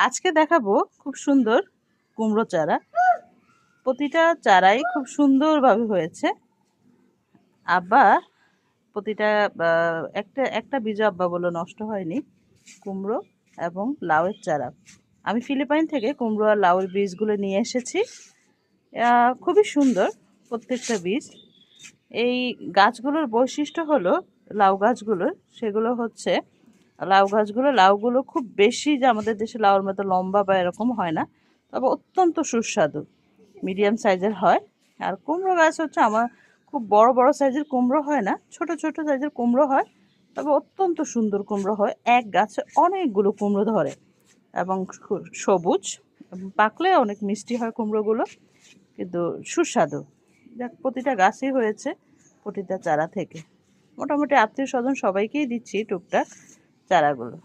আজকে দেখাবো খুব সুন্দর কুমড়ো চারা। প্রতিটা চারাই খুব সুন্দরভাবে হয়েছে। আবার প্রতিটা একটা একটা বীজ আব্বা বলে নষ্ট হয়নি। কুমড়ো এবং লাউয়ের চারা আমি ফিলিপাইন থেকে কুমড়ো আর লাউয়ের বীজগুলো নিয়ে এসেছি। খুবই সুন্দর প্রত্যেকটা বীজ। এই গাছগুলোর বৈশিষ্ট্য হলো, লাউ গাছগুলোর, সেগুলো হচ্ছে লাউগুলো খুব বেশি যে আমাদের দেশে লাউর মতো লম্বা বা এরকম হয় না, তবে অত্যন্ত সুস্বাদু, মিডিয়াম সাইজের হয়। আর কুমড়ো গাছ হচ্ছে আমার খুব বড় বড় সাইজের কুমড়ো হয় না, ছোট ছোট সাইজের কুমড়ো হয়, তবে অত্যন্ত সুন্দর কুমড়ো হয়। এক গাছে অনেকগুলো কুমড়ো ধরে এবং সবুজ, পাকলে অনেক মিষ্টি হয় কুমড়োগুলো, কিন্তু সুস্বাদু। যাক, প্রতিটা গাছই হয়েছে প্রতিটা চারা থেকে। মোটামুটি আত্মীয় স্বজন সবাইকেই দিচ্ছি টুকটাক চারাগুলো।